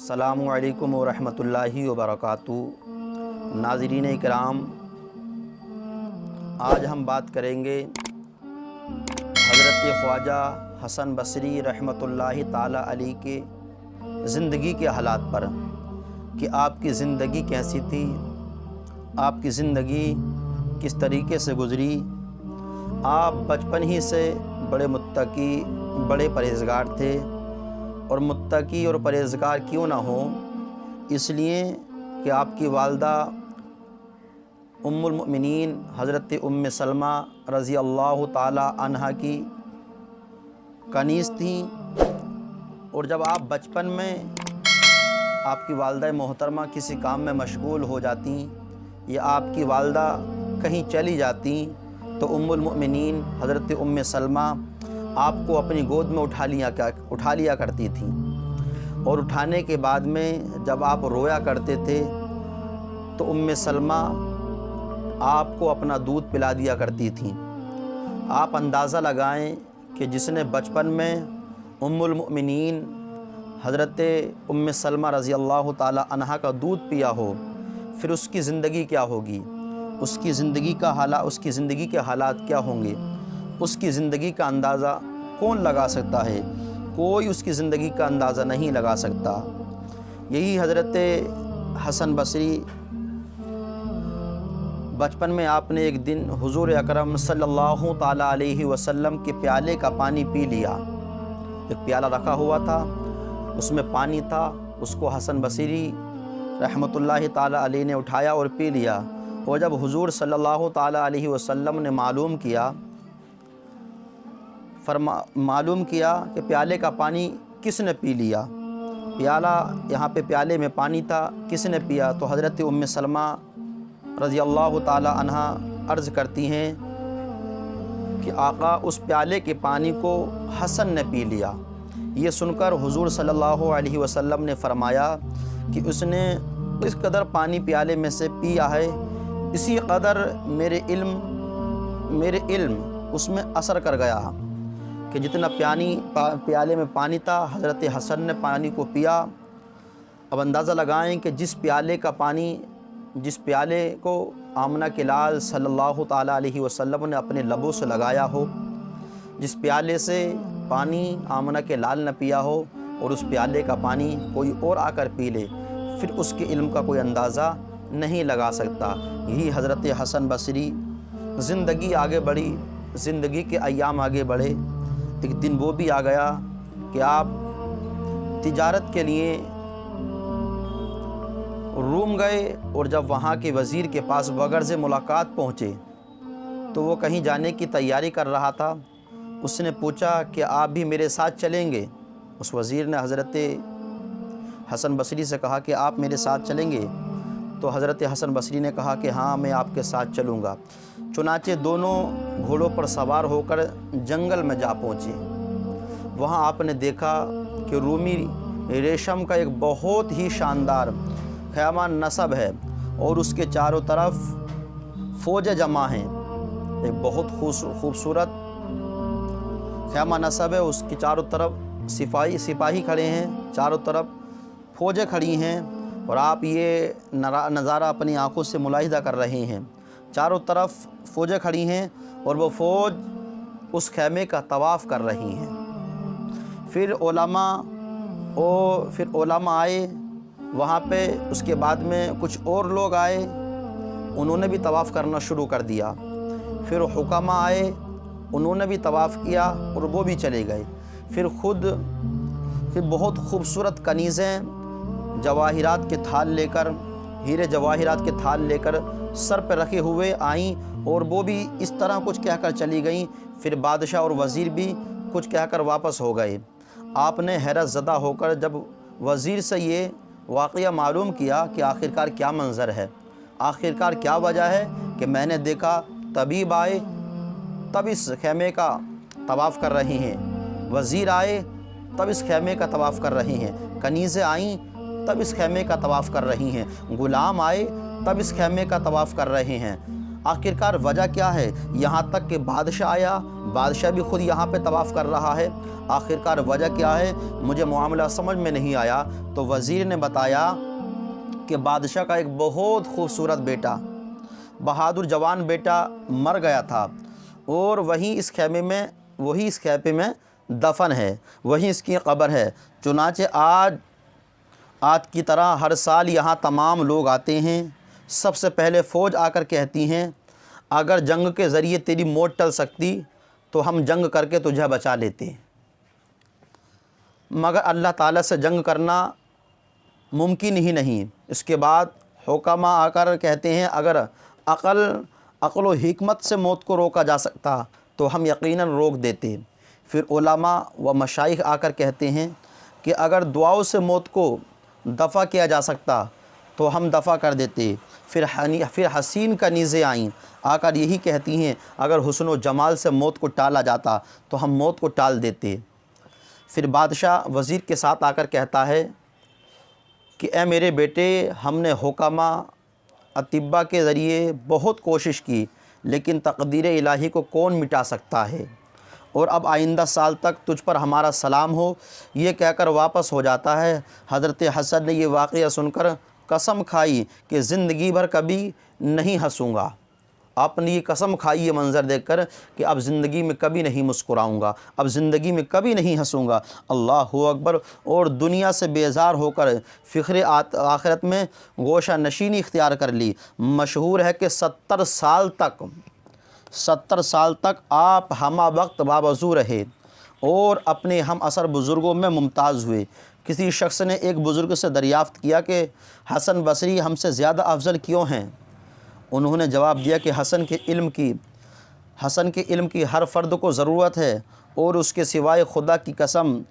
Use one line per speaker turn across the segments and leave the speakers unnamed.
अस्सलामु अलैकुम वरहमतुल्लाहि वबरकातुहू। नाज़रीन इकराम, आज हम बात करेंगे हज़रत ख्वाजा हसन बसरी रहमतुल्लाहि ताला अलैह के ज़िंदगी के हालात पर कि आपकी ज़िंदगी कैसी थी, आपकी ज़िंदगी किस तरीके से गुज़री। आप बचपन ही से बड़े मुत्तकी, बड़े परहेज़गार थे, और मुत्तकी और परहेज़गार क्यों ना हो, इसलिए कि आपकी वालदा उम्मुल मुमिनीन हज़रत उम्मे सलमा रज़ी अल्लाह ताला अन्हा की कनीज़ थी। और जब आप बचपन में आपकी वालदा मोहतरमा किसी काम में मशगूल हो जाती या आपकी वालदा कहीं चली जाती तो उम्मुल मुमिनीन हज़रत उम्मे सलमा आपको अपनी गोद में उठा लिया करती थी। और उठाने के बाद में जब आप रोया करते थे तो उम्मे सलमा आपको अपना दूध पिला दिया करती थी। आप अंदाज़ा लगाएं कि जिसने बचपन में उम्मुल मुमिनीन हज़रत उम्मे सलमा रज़ी अल्लाह ताला अन्हा का दूध पिया हो, फिर उसकी ज़िंदगी क्या होगी, उसकी ज़िंदगी के हालात क्या होंगे, उसकी ज़िंदगी का अंदाज़ा कौन लगा सकता है। कोई उसकी ज़िंदगी का अंदाज़ा नहीं लगा सकता। यही हज़रत हसन बसरी बचपन में आपने एक दिन हुज़ूर अकरम सल्लल्लाहु ताला अलैहि वसल्लम के प्याले का पानी पी लिया। एक प्याला रखा हुआ था, उसमें पानी था, उसको हसन बसरी रहमतुल्लाहि ताला अलैह ने उठाया और पी लिया। और जब हुज़ूर सल्लल्लाहु ताला अलैहि वसल्लम ने मालूम किया कि प्याले का पानी किसने पी लिया, यहाँ पे प्याले में पानी था, किसने पिया, तो हज़रत उम्मे सलमा रज़ी अल्लाह ताला अन्हा अर्ज़ करती हैं कि आका उस प्याले के पानी को हसन ने पी लिया। ये सुनकर हुज़ूर सल्लल्लाहु अलैहि वसल्लम ने फरमाया कि उसने इस कदर पानी प्याले में से पिया है, इसी कदर मेरे इल्म उसमें असर कर गया कि जितना प्याले में पानी था हज़रत हसन ने पानी को पिया। अब अंदाज़ा लगाएं कि जिस प्याले को आमना के लाल सल्लल्लाहु ताला अलैहि वसल्लम ने अपने लबों से लगाया हो, जिस प्याले से पानी आमना के लाल न पिया हो और उस प्याले का पानी कोई और आकर पी ले, फिर उसके इल्म का कोई अंदाज़ा नहीं लगा सकता। यही हज़रत हसन बसरी ज़िंदगी आगे बढ़ी, ज़िंदगी के अय्याम आगे बढ़े। एक दिन वो भी आ गया कि आप तिजारत के लिए रूम गए, और जब वहाँ के वज़ीर के पास बगर्ज़ मुलाकात पहुँचे तो वो कहीं जाने की तैयारी कर रहा था। उसने पूछा कि आप भी मेरे साथ चलेंगे। उस वज़ीर ने हज़रत हसन बसरी से कहा कि आप मेरे साथ चलेंगे, तो हज़रत हसन बसरी ने कहा कि हाँ, मैं आपके साथ चलूँगा। चुनाचे दोनों घोड़ों पर सवार होकर जंगल में जा पहुँचे। वहाँ आपने देखा कि रूमी रेशम का एक बहुत ही शानदार ख़ैमा नस्ब है और उसके चारों तरफ फ़ौज जमा हैं। एक बहुत खूबसूरत ख़ैमा नस्ब है, उसके चारों तरफ सिपाही खड़े हैं, चारों तरफ फ़ौजें खड़ी हैं, और आप ये नज़ारा अपनी आँखों से मुलाहिदा कर रहे हैं। चारों तरफ फ़ौजें खड़ी हैं और वो फ़ौज उस ख़ैमे का तवाफ़ कर रही हैं। फिर उलमा आए वहाँ पे, उसके बाद में कुछ और लोग आए, उन्होंने भी तवाफ़ करना शुरू कर दिया। फिर हुकामा आए, उन्होंने भी तवाफ़ किया और वो भी चले गए। फिर बहुत खूबसूरत कनीज़ें जवाहिरात के थाल लेकर, हीरे जवाहिरात के थाल लेकर सर पर रखे हुए आईं, और वो भी इस तरह कुछ कहकर चली गईं। फिर बादशाह और वज़ीर भी कुछ कहकर वापस हो गए। आपने हैरत ज़दा होकर जब वज़ीर से ये वाक़या मालूम किया कि आखिरकार क्या मंज़र है, आखिरकार क्या वजह है, कि मैंने देखा तबीब आए तब इस ख़ैमे का तवाफ़ कर रहे हैं, वज़ीर आए तब इस ख़ैमे का तवाफ़ कर रहे हैं, कनीज़ें आईं तब इस ख़ैमे का तवाफ़ कर रही हैं, ग़ुलाम आए तब इस ख़ैमे का तवाफ़ कर रहे हैं। आखिरकार वजह क्या है? यहाँ तक कि बादशाह आया, बादशाह भी खुद यहाँ पे तवाफ़ कर रहा है। आखिरकार वजह क्या है? मुझे मामला समझ में नहीं आया। तो वज़ीर ने बताया कि बादशाह का एक बहुत खूबसूरत बेटा, बहादुर जवान बेटा मर गया था और वही इस खेपे में दफन है, वहीं इसकी कब्र है। चुनाचे आज की तरह हर साल यहाँ तमाम लोग आते हैं। सबसे पहले फ़ौज आकर कहती हैं, अगर जंग के ज़रिए तेरी मौत टल सकती तो हम जंग करके तुझे बचा लेते, मगर अल्लाह ताला से जंग करना मुमकिन ही नहीं। इसके बाद हुक्मा आकर कहते हैं, अगर अक़ल व हिकमत से मौत को रोका जा सकता तो हम यकीनन रोक देते। फिर उलमा व मशाइख आकर कहते हैं कि अगर दुआओं से मौत को दफ़ा किया जा सकता तो हम दफ़ा कर देते। फिर हसीन कनीज़ें आईं, आकर यही कहती हैं, अगर हुस्न व जमाल से मौत को टाला जाता तो हम मौत को टाल देते। फिर बादशाह वज़ीर के साथ आकर कहता है कि ए मेरे बेटे, हमने हुक्मा अतिब्बा के ज़रिए बहुत कोशिश की, लेकिन तक़दीर इलाही को कौन मिटा सकता है, और अब आइंदा साल तक तुझ पर हमारा सलाम हो। ये कहकर वापस हो जाता है। हज़रत हसन ने ये वाक़या सुनकर कसम खाई कि ज़िंदगी भर कभी नहीं हंसूँगा। आपने ये कसम खाई ये मंज़र देखकर कि अब ज़िंदगी में कभी नहीं मुस्कुराऊँगा, अब ज़िंदगी में कभी नहीं हंसूँगा। अल्लाहु अकबर। और दुनिया से बेजार होकर फ़िक्र आखिरत में गोशा नशीनी इख्तियार कर ली। मशहूर है कि 70 साल तक आप हमा वक्त बावजू रहे और अपने हम असर बुज़ुर्गों में मुमताज़ हुए। किसी शख्स ने एक बुज़ुर्ग से दरियाफ़्त किया कि हसन बसरी हमसे ज़्यादा अफजल क्यों हैं? उन्होंने जवाब दिया कि हसन के इल्म की हर फ़र्द को ज़रूरत है और उसके सिवाय खुदा की कसम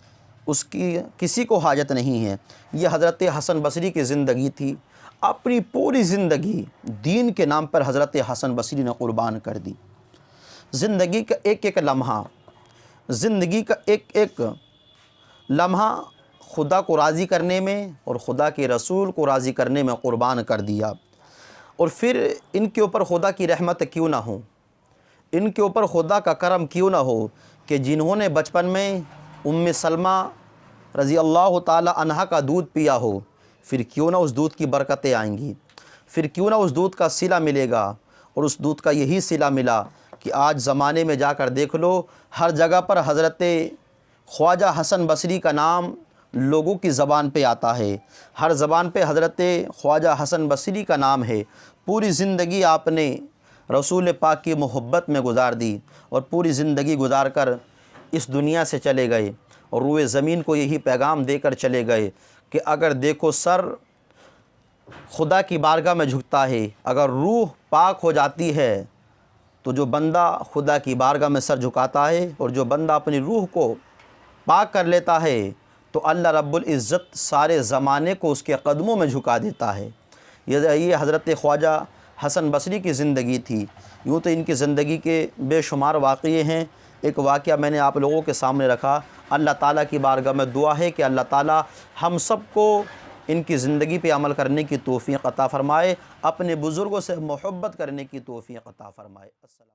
उसकी किसी को हाजत नहीं है। यह हज़रत हसन बसरी की ज़िंदगी थी। अपनी पूरी ज़िंदगी दीन के नाम पर हज़रत हसन बसरी ने क़ुर्बान कर दी। ज़िंदगी का एक एक लम्हा खुदा को राज़ी करने में और खुदा के रसूल को राज़ी करने में क़ुर्बान कर दिया। और फिर इनके ऊपर खुदा की रहमत क्यों ना हो, इनके ऊपर खुदा का करम क्यों ना हो कि जिन्होंने बचपन में उम्मे सलमा रज़ी अल्लाह ताला अन्हा का दूध पिया हो, फिर क्यों ना उस दूध की बरकतें आएंगी, फिर क्यों ना उस दूध का सिला मिलेगा। और उस दूध का यही सिला मिला कि आज ज़माने में जाकर देख लो, हर जगह पर हज़रत ख्वाजा हसन बसरी का नाम लोगों की ज़बान पे आता है। हर ज़बान पे हज़रत ख्वाजा हसन बसरी का नाम है। पूरी ज़िंदगी आपने रसूल पाक की मोहब्बत में गुजार दी और पूरी ज़िंदगी गुजार कर इस दुनिया से चले गए और रूए ज़मीन को यही पैगाम देकर चले गए कि अगर देखो सर खुदा की बारगाह में झुकता है, अगर रूह पाक हो जाती है तो जो बंदा खुदा की बारगाह में सर झुकाता है और जो बंदा अपनी रूह को पाक कर लेता है तो अल्लाह रब्बुल इज़्ज़त सारे ज़माने को उसके कदमों में झुका देता है। ये हज़रत ख्वाजा हसन बसरी की ज़िंदगी थी। यूँ तो इनकी ज़िंदगी के बेशुमार वाक़ये हैं। एक वाक़या मैंने आप लोगों के सामने रखा। अल्लाह ताला की बारगाह में दुआ है कि अल्लाह ताला हम सब को इनकी ज़िंदगी पे अमल करने की तौफ़ीक़ अता फ़रमाए, अपने बुज़ुर्गों से मोहब्बत करने की तौफ़ीक़ अता फ़रमाए। अस्सलाम।